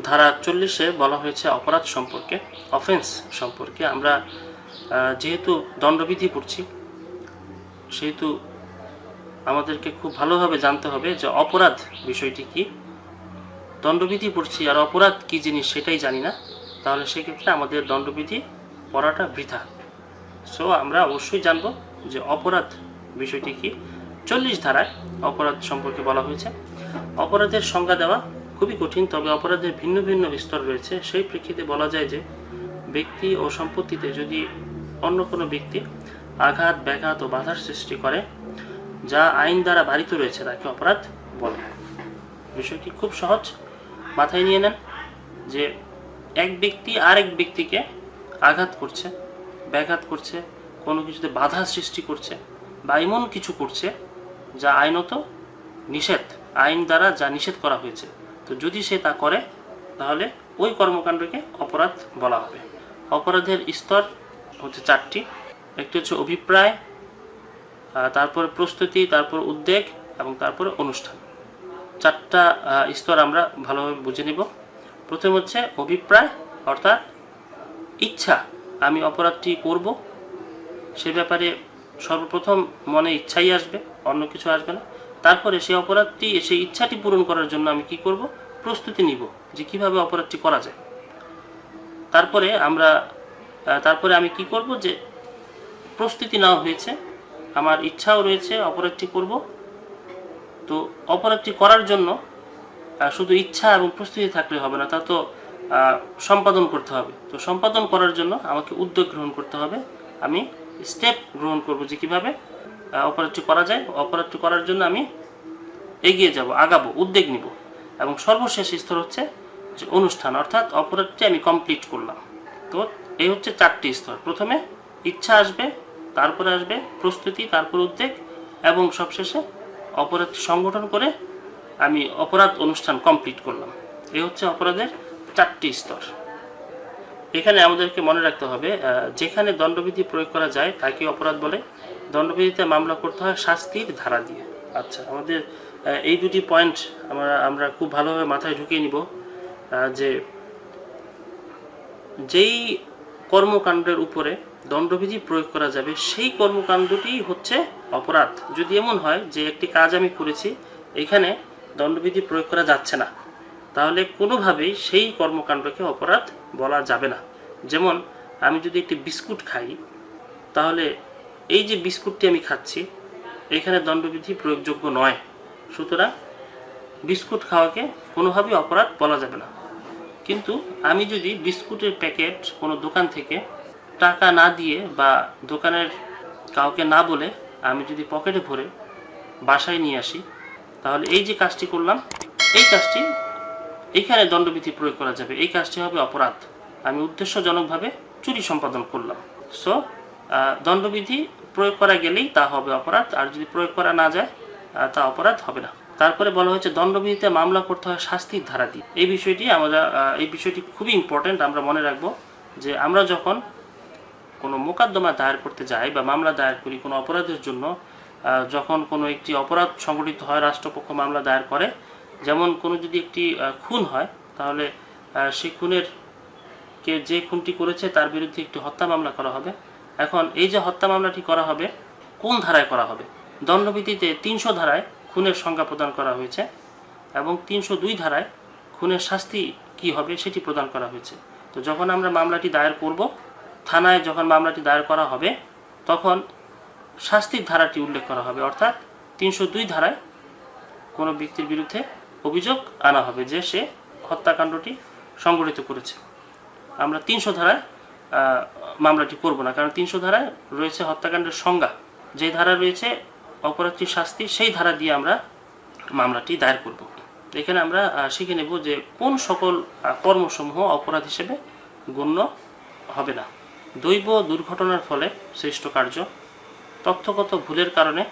ধারা 40-এ বলা হয়েছে অপরাধ সম্পর্কে, অফেন্স সম্পর্কে। আমরা যেহেতু দণ্ডবিধি পড়ছি, সেহেতু আমাদেরকে খুব ভালোভাবে জানতে হবে যে অপরাধ বিষয়টি কি। দণ্ডবিধি পড়ছি আর অপরাধ কি জিনিস সেটাই জানি না, তাহলে সেক্ষেত্রে আমাদের দণ্ডবিধি পড়াটা বৃথা। সো আমরা অবশ্যই জানব যে অপরাধ বিষয়টি কি। 40 ধারায় অপরাধ সম্পর্কে বলা হয়েছে। অপরাধের সংজ্ঞা দেওয়া খুবই কঠিন, তবে অপরাধের ভিন্ন ভিন্ন স্তর রয়েছে। সেই প্রেক্ষিতে বলা যায় যে ব্যক্তি ও সম্পত্তিতে যদি অন্য কোনো ব্যক্তি আঘাত, ব্যাঘাত ও বাধার সৃষ্টি করে যা আইন দ্বারা বারিত রয়েছে তাকে অপরাধ বলে। বিষয়টি খুব সহজ, মাথায় নিয়ে নেন যে এক ব্যক্তি আরেক ব্যক্তিকে আঘাত করছে, ব্যাঘাত করছে, কোনো কিছুতে বাধা সৃষ্টি করছে বা এমন কিছু করছে যা আইনত নিষেধ, আইন দ্বারা যা নিষেধ করা হয়েছে। তো যদি সে তা করে তাহলে ওই কর্মকাণ্ডকে অপরাধ বলা হবে। অপরাধের স্তর হচ্ছে 4টি। একটি হচ্ছে অভিপ্রায়, তারপরে প্রস্তুতি, তারপর উদ্বেগ এবং তারপরে অনুষ্ঠান। 4টা স্তর আমরা ভালোভাবে বুঝে নিব। প্রথম হচ্ছে অভিপ্রায়, অর্থাৎ ইচ্ছা, আমি অপরাধটি করব, সে ব্যাপারে সর্বপ্রথম মনে ইচ্ছাই আসবে, অন্য কিছু আসবে না। তারপরে সেই অপরাধটি, সেই ইচ্ছাটি পূরণ করার জন্য আমি কি করব, প্রস্তুতি নিব যে কিভাবে অপরাধটি করা যায়। তারপরে আমি কি করব, যে প্রস্তুতি নেওয়া হয়েছে, আমার ইচ্ছাও রয়েছে অপরাধটি করব। তো অপরাধটি করার জন্য শুধু ইচ্ছা এবং প্রস্তুতি থাকলে হবে না, তা তো সম্পাদন করতে হবে। তো সম্পাদন করার জন্য আমাকে উদ্যোগ গ্রহণ করতে হবে, আমি স্টেপ গ্রহণ করব যে কিভাবে অপরাধটি করা যায়। অপরাধটি করার জন্য আমি এগিয়ে যাব, আগাবো, উদ্যোগ নিব। এবং সর্বশেষ স্তর হচ্ছে যে অনুষ্ঠান, অর্থাৎ অপরাধটি আমি কমপ্লিট করলাম। তো এই হচ্ছে 4টি স্তর। প্রথমে ইচ্ছা আসবে, তারপরে আসবে প্রস্তুতি, তারপর উদ্যোগ এবং সবশেষে অপরাধটি সংগঠন করে আমি অপরাধ অনুষ্ঠান কমপ্লিট করলাম। এই হচ্ছে অপরাধের 4টি স্তর। এখানে আমাদেরকে মনে রাখতে হবে, যেখানে দণ্ডবিধি প্রয়োগ করা যায় তাকে অপরাধ বলে। দণ্ডবিধিতে মামলা করতে হয় শাস্তির ধারা দিয়ে। আচ্ছা, আমাদের এই দুটি পয়েন্ট আমরা খুব ভালোভাবে মাথায় ঢুকিয়ে নিব যে যেই কর্মকাণ্ডের উপরে দণ্ডবিধি প্রয়োগ করা যাবে সেই কর্মকাণ্ডটি হচ্ছে অপরাধ। যদি এমন হয় যে একটি কাজ আমি করেছি, এখানে দণ্ডবিধি প্রয়োগ করা যাচ্ছে না, তাহলে কোনোভাবেই সেই কর্মকাণ্ডকে অপরাধ বলা যাবে না। যেমন আমি যদি একটি বিস্কুট খাই, তাহলে এই যে বিস্কুটটি আমি খাচ্ছি, এখানে দণ্ডবিধি প্রয়োগযোগ্য নয়। সুতরাং বিস্কুট খাওয়াকে কোনোভাবেই অপরাধ বলা যাবে না। কিন্তু আমি যদি বিস্কুটের প্যাকেট কোনো দোকান থেকে টাকা না দিয়ে বা দোকানের কাউকে না বলে আমি যদি পকেটে ভরে বাসায় নিয়ে আসি, তাহলে এই যে কাজটি করলাম, এই কাজটি এইখানে দণ্ডবিধি প্রয়োগ করা যাবে। এই কাজটি হবে অপরাধ, আমি উদ্দেশ্যজনকভাবে চুরি সম্পাদন করলাম। সো দণ্ডবিধি প্রয়োগ করা গেলেই তা হবে অপরাধ, আর যদি প্রয়োগ করা না যায় তা অপরাধ হবে না। তারপরে বলা হয়েছে দণ্ডবিধিতে মামলা করতে হয় শাস্তির ধারা দিয়ে। এই বিষয়টি খুবই ইম্পর্টেন্ট, আমরা মনে রাখবো যে আমরা যখন কোনো মোকদ্দমা দায়ের করতে যাই বা মামলা দায়ের করি কোনো অপরাধের জন্য, যখন কোনো একটি অপরাধ সংঘটিত হয়, রাষ্ট্রপক্ষ মামলা দায়ের করে। যেমন কোনো যদি একটি খুন হয়, তাহলে সেই যে খুনটি করেছে তার বিরুদ্ধে একটি হত্যা মামলা করা হবে। এখন এই যে হত্যা মামলাটি করা হবে, কোন ধারায় করা হবে? দণ্ডবিধিতে 300 ধারায় খুনের সংজ্ঞা প্রদান করা হয়েছে এবং 302 ধারায় খুনের শাস্তি কি হবে সেটি প্রদান করা হয়েছে। তো যখন আমরা মামলাটি দায়ের করব, থানায় যখন মামলাটি দায়ের করা হবে, তখন শাস্তির ধারাটি উল্লেখ করা হবে, অর্থাৎ 302 ধারায় কোনো ব্যক্তির বিরুদ্ধে অভিযোগ আনা হবে যে সে হত্যাকাণ্ডটি সংঘটিত করেছে। আমরা 300 ধারায় মামলাটি করব না, কারণ 300 ধারায় রয়েছে হত্যাকাণ্ডের সংজ্ঞা। যে ধারা রয়েছে অপরাধটির শাস্তি, সেই ধারা দিয়ে আমরা মামলাটি দায়ের করব। এখানে আমরা শিখে নেব যে কোন সকল কর্মসমূহ অপরাধ হিসেবে গণ্য হবে না। দৈব দুর্ঘটনার ফলে সৃষ্ট কার্য, তথ্যগত ভুলের কারণে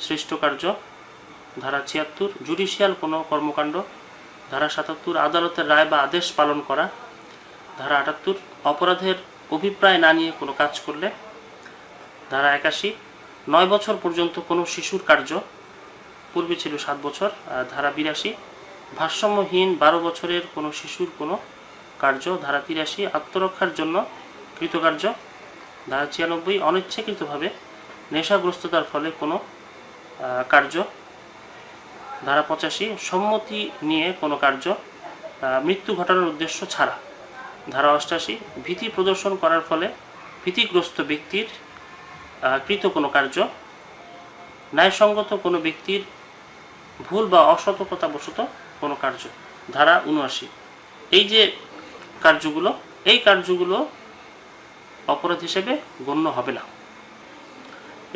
সৃষ্ট কার্য, ধারা 76 জুডিশিয়াল কোনো কর্মকাণ্ড, ধারা 77 আদালতের রায় বা আদেশ পালন করা, ধারা 78 অপরাধের অভিপ্রায় না নিয়ে কোনো কাজ করলে, ধারা 81 9 বছর পর্যন্ত কোনো শিশুর কার্য, পূর্বে ছিল 7 বছর, ধারা 82 ভারসাম্যহীন 12 বছরের কোনো শিশুর কোনো কার্য। ধারা 83 আত্মরক্ষার জন্য কৃতকার্য। ধারা 96 অনিচ্ছাকৃতভাবে নেশাগ্রস্ততার ফলে কোনো কার্য। ধারা 85 সম্মতি নিয়ে কোনো কার্য মৃত্যু ঘটানোর উদ্দেশ্য ছাড়া। ধারা 88 ভীতি প্রদর্শন করার ফলে ভীতিগ্রস্ত ব্যক্তির কৃত কোনো কার্য। ন্যায়সঙ্গত কোনো ব্যক্তির ভুল বা অসতর্কতাবশত কোনো কার্য। ধারা 79 এই যে কার্যগুলো, এই কার্যগুলো অপরাধ হিসেবে গণ্য হবে না।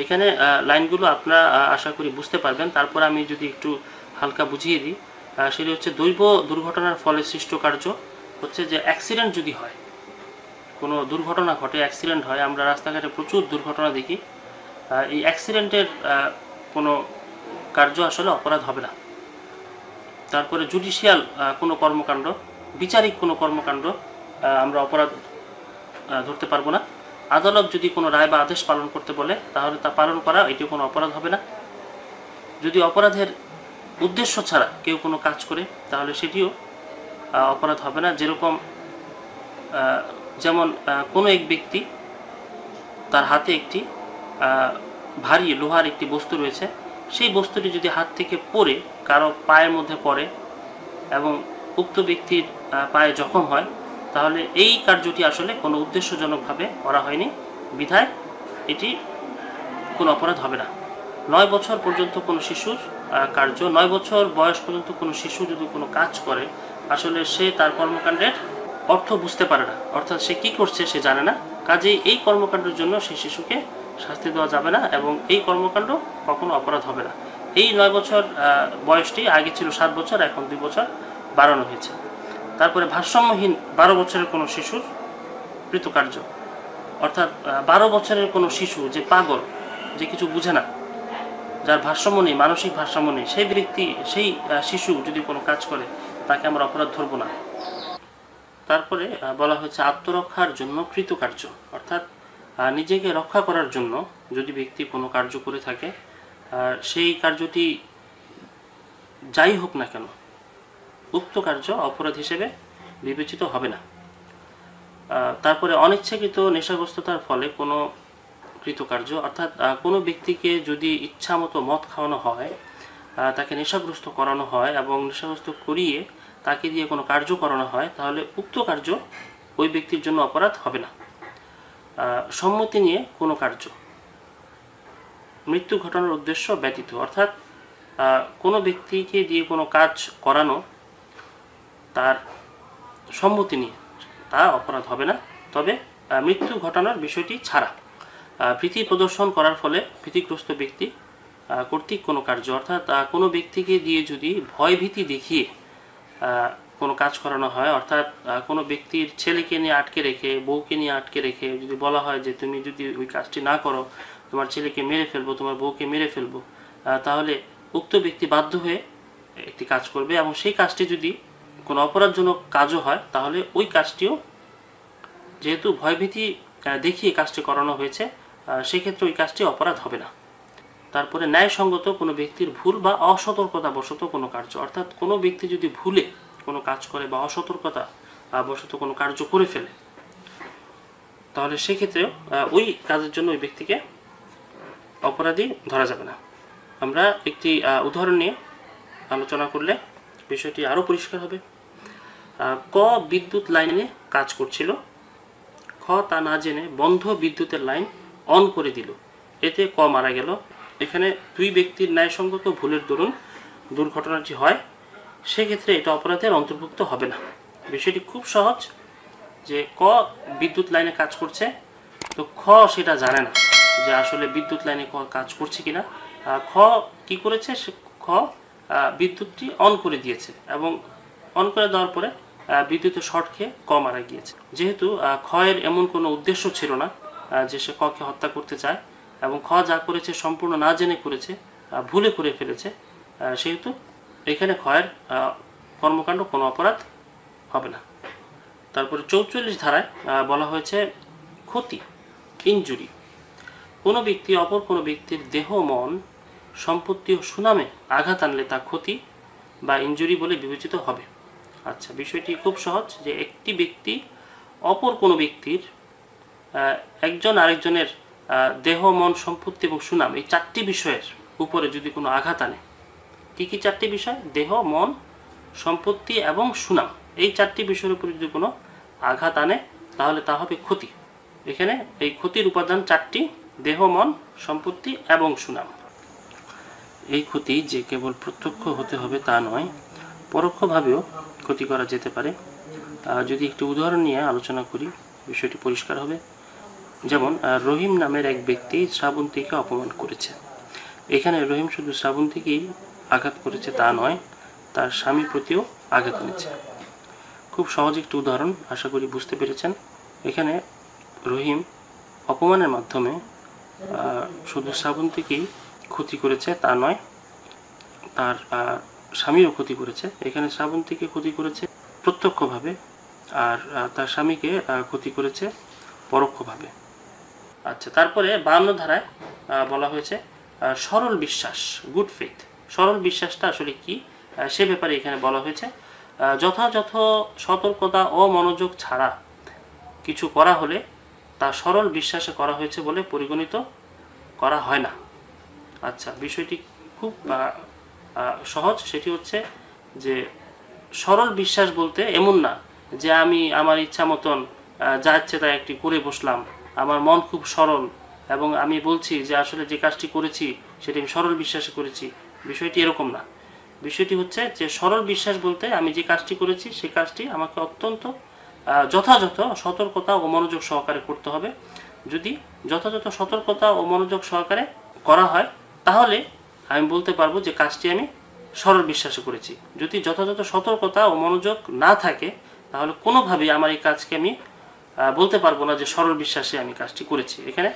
এখানে লাইনগুলো আপনারা আশা করি বুঝতে পারবেন। তারপর আমি যদি একটু হালকা বুঝিয়ে দিই, সেটি হচ্ছে দৈব দুর্ঘটনার ফলে সৃষ্ট কার্য হচ্ছে যে অ্যাক্সিডেন্ট যদি হয়, কোনো দুর্ঘটনা ঘটে, অ্যাক্সিডেন্ট হয়, আমরা রাস্তাঘাটে প্রচুর দুর্ঘটনা দেখি, এই অ্যাক্সিডেন্টের কোনো কার্য আসলে অপরাধ হবে না। তারপরে জুডিশিয়াল কোনো কর্মকাণ্ড, বিচারিক কোনো কর্মকাণ্ড আমরা অপরাধ ধরতে পারবো না। আদালত যদি কোনো রায় বা আদেশ পালন করতে বলে তাহলে তা পালন করা এটিও কোনো অপরাধ হবে না। যদি অপরাধের উদ্দেশ্য ছাড়া কেউ কোনো কাজ করে তাহলে সেটিও অপরাধ হবে না। যেরকম যেমন কোনো এক ব্যক্তি তার হাতে একটি ভারী লোহার একটি বস্তু রয়েছে, সেই বস্তুটি যদি হাত থেকে পড়ে কারো পায়ের মধ্যে পড়ে এবং উক্ত ব্যক্তির পায়ে জখম হয়, তাহলে এই কার্যটি আসলে কোনো উদ্দেশ্যজনকভাবে করা হয়নি, বিধায় এটি কোনো অপরাধ হবে না। 9 বছর পর্যন্ত কোনো শিশুর কার্য, 9 বছর বয়স পর্যন্ত কোনো শিশু যদি কোনো কাজ করে, আসলে সে তার কর্মকাণ্ডের অর্থ বুঝতে পারে না, অর্থাৎ সে কী করছে সে জানে না। কাজেই এই কর্মকাণ্ডের জন্য সেই শিশুকে শাস্তি দেওয়া যাবে না এবং এই কর্মকাণ্ড কখনো অপরাধ হবে না। এই 9 বছর বয়সটি আগে ছিল 7 বছর, এখন 2 বছর বাড়ানো হয়েছে। তারপরে ভারসাম্যহীন 12 বছরের কোনো শিশুর কৃতকার্য, অর্থাৎ 12 বছরের কোনো শিশু যে পাগল, যে কিছু বুঝে না, যার ভারসাম্য নেই, মানসিক ভারসাম্য নেই, সেই ব্যক্তি, সেই শিশু যদি কোনো কাজ করে তাকে আমরা অপরাধ ধরব না। তারপরে বলা হয়েছে আত্মরক্ষার জন্য কৃতকার্য, অর্থাৎ নিজেকে রক্ষা করার জন্য যদি ব্যক্তি কোনো কার্য করে থাকে, সেই কার্যটি যাই হোক না কেন উক্ত কার্য অপরাধ হিসেবে বিবেচিত হবে না। তারপরে অনিচ্ছাকৃত নেশাগ্রস্ততার ফলে কোনো কৃতকার্য, অর্থাৎ কোনো ব্যক্তিকে যদি ইচ্ছামতো মদ খাওয়ানো হয়, তাকে নেশাগ্রস্ত করানো হয় এবং নেশাগ্রস্ত করিয়ে তাকে দিয়ে কোনো কার্য করানো হয়, তাহলে উক্ত কার্য ওই ব্যক্তির জন্য অপরাধ হবে না। সম্মতি নিয়ে কোনো কার্য মৃত্যু ঘটানোর উদ্দেশ্য ব্যতীত, অর্থাৎ কোনো ব্যক্তিকে দিয়ে কোনো কাজ করানো তার সম্মতি নিয়ে, তা অপরাধ হবে না, তবে মৃত্যু ঘটানোর বিষয়টি ছাড়া। ভীতি প্রদর্শন করার ফলে ভীতিগ্রস্ত ব্যক্তি কর্তৃক কোনো কার্য, অর্থাৎ কোনো ব্যক্তিকে দিয়ে যদি ভয়ভীতি দেখিয়ে কোনো কাজ করানো হয়, অর্থাৎ কোনো ব্যক্তির ছেলেকে নিয়ে আটকে রেখে, বউকে নিয়ে আটকে রেখে যদি বলা হয় যে তুমি যদি ওই কাজটি না করো তোমার ছেলেকে মেরে ফেলবো, তোমার বউকে মেরে ফেলবো, তাহলে উক্ত ব্যক্তি বাধ্য হয়ে একটি কাজ করবে এবং সেই কাজটি যদি কোনো অপরাধজনক কাজও হয় তাহলে ওই কাজটিও, যেহেতু ভয়ভীতি দেখিয়ে কাজটি করানো হয়েছে, সেক্ষেত্রে ওই কাজটি অপরাধ হবে না। তারপরে ন্যায়সঙ্গত কোনো ব্যক্তির ভুল বা অসতর্কতাবশত কোনো কার্য, অর্থাৎ কোনো ব্যক্তি যদি ভুলে কোনো কাজ করে বা অসতর্কতা বশত কোনো কার্য করে ফেলে, তাহলে সেক্ষেত্রেও ওই কাজের জন্য ওই ব্যক্তিকে অপরাধী ধরা যাবে না। আমরা একটি উদাহরণ নিয়ে আলোচনা করলে বিষয়টি আরও পরিষ্কার হবে। ক বিদ্যুৎ লাইনে কাজ করছিল, খ তা না জেনে বন্ধ বিদ্যুতের লাইন অন করে দিল, এতে ক মারা গেল। এখানে দুই ব্যক্তির ন্যায়সঙ্গত ভুলের দরুন দুর্ঘটনাটি হয়, সেক্ষেত্রে এটা অপরাধের অন্তর্ভুক্ত হবে না। বিষয়টি খুব সহজ, যে ক বিদ্যুৎ লাইনে কাজ করছে, তো খ সেটা জানে না যে আসলে বিদ্যুৎ লাইনে কাজ করছে কিনা। খ কি করেছে, সে খ বিদ্যুৎটি অন করে দিয়েছে এবং অন করে দেওয়ার পরে বিদ্যুতের শর্ট খেয়ে ক মারা গিয়েছে। যেহেতু খ এর এমন কোনো উদ্দেশ্য ছিল না যে সে ককে হত্যা করতে চায় এবং খ যা করেছে সম্পূর্ণ না জেনে করেছে, ভুলে করে ফেলেছে, সেহেতু এখানে খয়ের কর্মকাণ্ড কোনো অপরাধ হবে না। তারপরে 44 ধারায় বলা হয়েছে ক্ষতি, ইনজুরি। কোনো ব্যক্তি অপর কোনো ব্যক্তির দেহ, মন, সম্পত্তি ও সুনামে আঘাত আনলে তা ক্ষতি, বা ইনজুরি বলে বিবেচিত হবে। আচ্ছা, বিষয়টি খুব সহজ, যে একটি ব্যক্তি অপর কোনো ব্যক্তির একজন আরেকজনের দেহ, মন, সম্পত্তি এবং সুনাম, এই 4টি বিষয়ের উপরে যদি কোনো আঘাত আনে, কী কী 4টি বিষয়? দেহ, মন, সম্পত্তি এবং সুনাম, এই 4টি বিষয়ের উপরে যদি কোনো আঘাত আনে তাহলে তা হবে ক্ষতি। এখানে এই ক্ষতির উপাদান 4টি: দেহ, মন, সম্পত্তি এবং সুনাম। এই ক্ষতি যে কেবল প্রত্যক্ষ হতে হবে তা নয়, পরোক্ষভাবেও ক্ষতি করা যেতে পারে। যদি একটি উদাহরণ নিয়ে আলোচনা করি বিষয়টি পরিষ্কার হবে। যেমন রহিম নামের এক ব্যক্তি শ্রাবন্তীকে অপমান করেছে। এখানে রহিম শুধু শ্রাবন্তীকেই আঘাত করেছে তা নয়, তার স্বামীর প্রতিও আঘাত এনেছে। খুব সহজ একটি উদাহরণ, আশা করি বুঝতে পেরেছেন। এখানে রহিম অপমানের মাধ্যমে শুধু শ্রাবন্তীকেই ক্ষতি করেছে তা নয়, তার স্বামীরও ক্ষতি করেছে। এখানে শ্রাবন্তীকে ক্ষতি করেছে প্রত্যক্ষভাবে, আর তার স্বামীকে ক্ষতি করেছে পরোক্ষভাবে। আচ্ছা, তারপরে 52 ধারায় বলা হয়েছে সরল বিশ্বাস, গুড ফেথ। সরল বিশ্বাসটা আসলে কি সে ব্যাপারে এখানে বলা হয়েছে। যথাযথ সতর্কতা ও মনোযোগ ছাড়া কিছু করা হলে তা সরল বিশ্বাসে করা হয়েছে বলে পরিগণিত করা হয় না। আচ্ছা, বিষয়টি খুব সহজ। সেটি হচ্ছে যে সরল বিশ্বাস বলতে এমন না যে আমি আমার ইচ্ছা মতন যা ইচ্ছে তাই একটি করে বসলাম, আমার মন খুব সরল এবং আমি বলছি যে আসলে যে কাজটি করেছি সেটি আমি সরল বিশ্বাসে করেছি। বিষয়টি এরকম না। বিষয়টি হচ্ছে যে সরল বিশ্বাস বলতে আমি যে কাজটি করেছি সেই কাজটি আমাকে অত্যন্ত যথাযথ সতর্কতা ও মনোযোগ সহকারে করতে হবে। যদি যথাযথ সতর্কতা ও মনোযোগ সহকারে করা হয় তাহলে আমি বলতে পারবো যে কাজটি আমি সরল বিশ্বাসে করেছি। যদি যথাযথ সতর্কতা ও মনোযোগ না থাকে তাহলে কোনোভাবেই আমার এই কাজকে আমি বলতে পারবো না যে সরল বিশ্বাসে আমি কাজটি করেছি। এখানে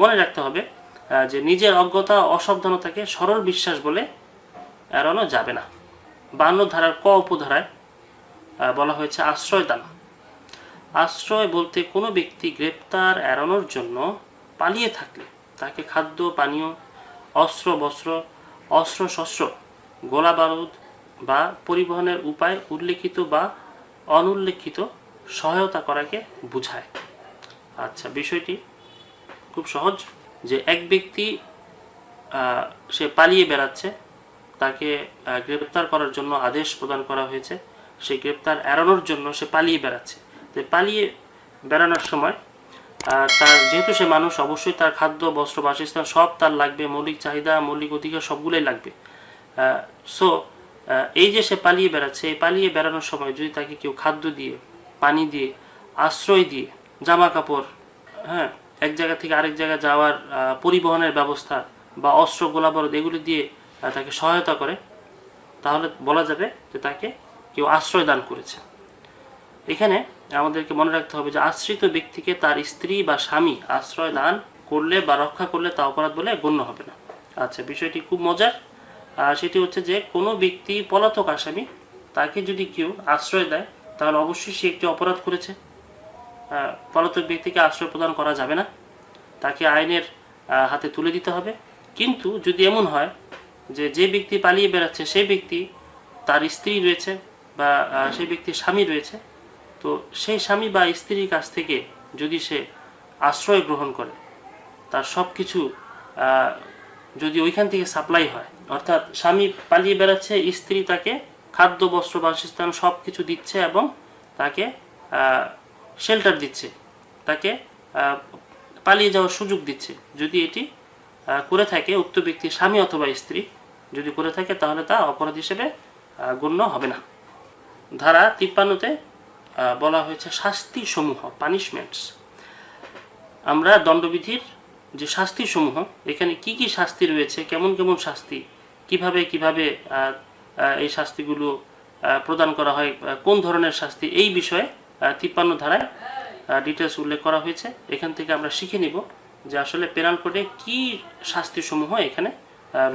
মনে রাখতে হবে যে নিজের অজ্ঞতা অসাবধানতাকে সরল বিশ্বাস বলে এড়ানো যাবে না। 52 ধারার ক উপধারায় বলা হয়েছে আশ্রয়দান। আশ্রয় বলতে কোনো ব্যক্তি গ্রেপ্তার এড়ানোর জন্য পালিয়ে থাকলে তাকে খাদ্য, পানীয়, অস্ত্র, বস্ত্র, অস্ত্র শস্ত্র, গোলা বারুদ বা পরিবহনের উপায় উল্লেখিত বা অনুল্লেখিত সহায়তা করাকে বোঝায়। আচ্ছা, বিষয়টি খুব সহজ, যে এক ব্যক্তি সে পালিয়ে বেড়াচ্ছে, তাকে গ্রেপ্তার করার জন্য আদেশ প্রদান করা হয়েছে, সেই গ্রেপ্তার এড়ানোর জন্য সে পালিয়ে বেড়াচ্ছে। তো পালিয়ে বেড়ানোর সময় তার যেহেতু সে মানুষ, অবশ্যই তার খাদ্য, বস্ত্র, বাসস্থান সব তার লাগবে, মৌলিক চাহিদা, মৌলিক অধিকার সবগুলোই লাগবে। সো এই যে সে পালিয়ে বেড়াচ্ছে, এই পালিয়ে বেড়ানোর সময় যদি তাকে কেউ খাদ্য দিয়ে, পানি দিয়ে, আশ্রয় দিয়ে, জামা কাপড়, হ্যাঁ, এক জায়গা থেকে আরেক জায়গায় যাওয়ার পরিবহনের ব্যবস্থা বা অস্ত্র, গোলাবারুদ এগুলি দিয়ে তাকে সহায়তা করে, তাহলে বলা যাবে যে তাকে কেউ আশ্রয় দান করেছে। এখানে আমাদেরকে মনে রাখতে হবে যে আশ্রিত ব্যক্তিকে তার স্ত্রী বা স্বামী আশ্রয় দান করলে বা রক্ষা করলে তা অপরাধ বলে গণ্য হবে না। আচ্ছা, বিষয়টি খুব মজার। সেটি হচ্ছে যে কোনো ব্যক্তি পলাতক আসামি, তাকে যদি কেউ আশ্রয় দেয় তাহলে অবশ্যই সে একটি অপরাধ করেছে। পলাতক ব্যক্তিকে আশ্রয় প্রদান করা যাবে না, তাকে আইনের হাতে তুলে দিতে হবে। কিন্তু যদি এমন হয় যে যে ব্যক্তি পালিয়ে বেড়াচ্ছে সেই ব্যক্তি, তার স্ত্রী রয়েছে বা সেই ব্যক্তির স্বামী রয়েছে, তো সেই স্বামী বা স্ত্রীর কাছ থেকে যদি সে আশ্রয় গ্রহণ করে, তার সব কিছু যদি ওইখান থেকে সাপ্লাই হয়, অর্থাৎ স্বামী পালিয়ে বেড়াচ্ছে, স্ত্রী তাকে খাদ্য, বস্ত্র, বাসস্থান সব কিছু দিচ্ছে এবং তাকে শেল্টার দিচ্ছে, তাকে পালিয়ে যাওয়ার সুযোগ দিচ্ছে, যদি এটি করে থাকে উক্ত ব্যক্তির স্বামী অথবা স্ত্রী যদি করে থাকে তাহলে তা অপরাধ হিসেবে গণ্য হবে না। ধারা 53-তে বলা হয়েছে শাস্তি সমূহ, পানিশমেন্টস। আমরা দণ্ডবিধির যে শাস্তি সমূহ, এখানে কি কি শাস্তি রয়েছে, কেমন কেমন শাস্তি, কিভাবে কিভাবে এই শাস্তিগুলো প্রদান করা হয়, কোন ধরনের শাস্তি, এই বিষয়ে 53 ধারায় ডিটেলস উল্লেখ করা হয়েছে। এখান থেকে আমরা শিখে নিব যে আসলে পেনাল কোডে কি শাস্তি সমূহ এখানে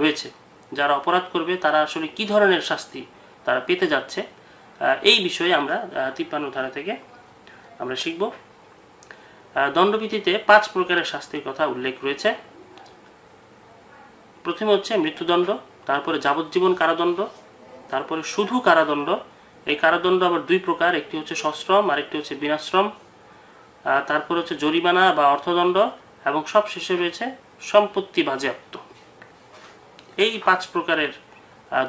রয়েছে, যারা অপরাধ করবে তারা আসলে কি ধরনের শাস্তি তারা পেতে যাচ্ছে, এই বিষয়ে আমরা 53 ধারা থেকে আমরা শিখব। দণ্ডবিধিতে 5 প্রকারের শাস্তির কথা উল্লেখ রয়েছে। প্রথমে হচ্ছে মৃত্যুদণ্ড, তারপরে যাবজ্জীবন কারাদণ্ড, তারপরে শুধু কারাদণ্ড, এই কারাদণ্ড আবার দুই প্রকার, একটি হচ্ছে সশ্রম আর একটি হচ্ছে বিনাশ্রম। তারপরে হচ্ছে জরিমানা বা অর্থদণ্ড, এবং সব শেষে রয়েছে সম্পত্তি বাজেয়াপ্ত। এই 5 প্রকারের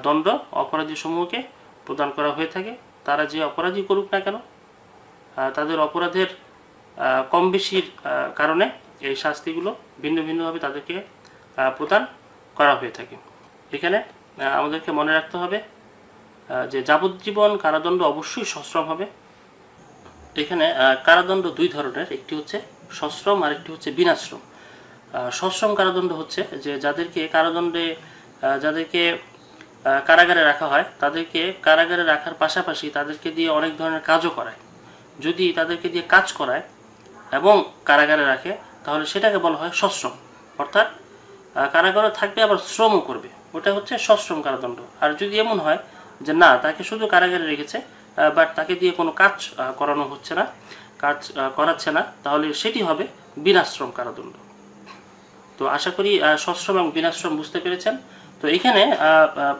দণ্ড অপরাধী সমূহকে প্রদান করা হয়ে থাকে। তারা যে অপরাধী করুক না কেন, তাদের অপরাধের কম বেশির কারণে এই শাস্তিগুলো ভিন্ন ভিন্নভাবে তাদেরকে প্রদান করা হয়ে থাকে। এখানে আমাদেরকে মনে রাখতে হবে যে যাবজ্জীবন কারাদণ্ড অবশ্যই সশ্রম হবে। এখানে কারাদণ্ড দুই ধরনের, একটি হচ্ছে সশ্রম আর একটি হচ্ছে বিনাশ্রম। সশ্রম কারাদণ্ড হচ্ছে যে যাদেরকে কারাগারে রাখা হয়, তাদেরকে কারাগারে রাখার পাশাপাশি তাদেরকে দিয়ে অনেক ধরনের কাজও করায়। যদি তাদেরকে দিয়ে কাজ করায় এবং কারাগারে রাখে তাহলে সেটাকে বলা হয় সশ্রম, অর্থাৎ কারাগারে থাকবে আবার শ্রমও করবে, ওটা হচ্ছে সশ্রম কারাদণ্ড। আর যদি এমন হয় যে না, তাকে শুধু কারাগারে রেখেছে বাট তাকে দিয়ে কোনো কাজ করানো হচ্ছে না, কাজ করাচ্ছে না, তাহলে সেটি হবে বিনাশ্রম কারাদণ্ড। তো আশা করি সশ্রম এবং বিনাশ্রম বুঝতে পেরেছেন। তো এখানে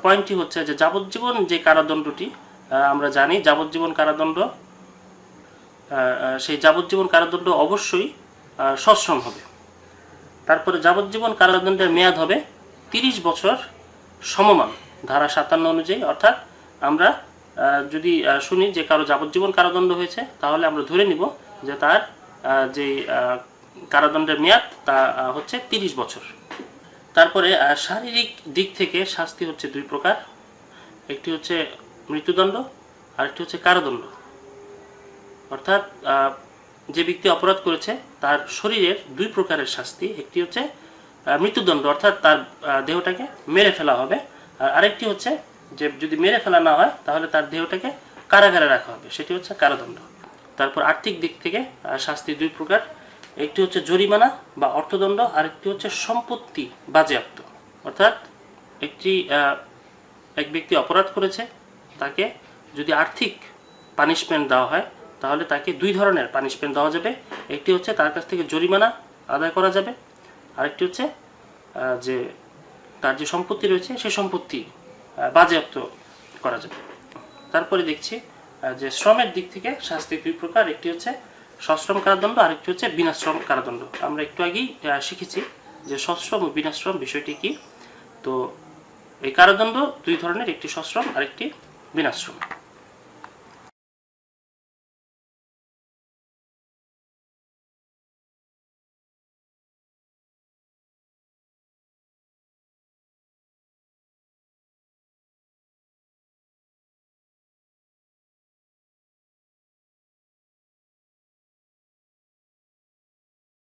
পয়েন্টটি হচ্ছে যে যাবজ্জীবন যে কারাদণ্ডটি আমরা জানি, যাবজ্জীবন কারাদণ্ড, সেই যাবজ্জীবন কারাদণ্ড অবশ্যই সশ্রম হবে। তারপরে যাবজ্জীবন কারাদণ্ডের মেয়াদ হবে 30 বছর সমমান ধারা 57 অনুযায়ী। অর্থাৎ আমরা যদি শুনি যে কারো যাবজ্জীবন কারাদণ্ড হয়েছে, তাহলে আমরা ধরে নিব যে তার যে কারাদণ্ডের মেয়াদ তা হচ্ছে 30 বছর। তারপরে শারীরিক দিক থেকে শাস্তি হচ্ছে দুই প্রকার, একটি হচ্ছে মৃত্যুদণ্ড আর একটি হচ্ছে কারাদণ্ড। অর্থাৎ যে ব্যক্তি অপরাধ করেছে তার শরীরের দুই প্রকারের শাস্তি, একটি হচ্ছে মৃত্যুদণ্ড, অর্থাৎ তার দেহটাকে মেরে ফেলা হবে, আর আরেকটি হচ্ছে যে যদি মেরে ফেলা না হয় তাহলে তার দেহটাকে কারাগারে রাখা হবে, সেটি হচ্ছে কারাদণ্ড। তারপর আর্থিক দিক থেকে শাস্তি দুই প্রকার, একটি হচ্ছে জরিমানা বা অর্থদণ্ড, আরেকটি হচ্ছে সম্পত্তি বাজেয়াপ্ত। অর্থাৎ এক ব্যক্তি অপরাধ করেছে, তাকে যদি আর্থিক পানিশমেন্ট দেওয়া হয় তাহলে তাকে দুই ধরনের পানিশমেন্ট দেওয়া যাবে, একটি হচ্ছে তার কাছ থেকে জরিমানা আদায় করা যাবে, আরেকটি হচ্ছে যে তার যে সম্পত্তি রয়েছে সেই সম্পত্তি বাজেয়াপ্ত করা যাবে। তারপরে দেখছি যে শ্রমের দিক থেকে শাস্তি দুই প্রকার, একটি হচ্ছে সশ্রম কারাদণ্ড, আরেকটি হচ্ছে বিনাশ্রম কারাদণ্ড। আমরা একটু আগেই শিখেছি যে সশ্রম ও বিনাশ্রম বিষয়টি কি। তো এই কারাদণ্ড দুই ধরনের, একটি সশ্রম আরেকটি বিনাশ্রম।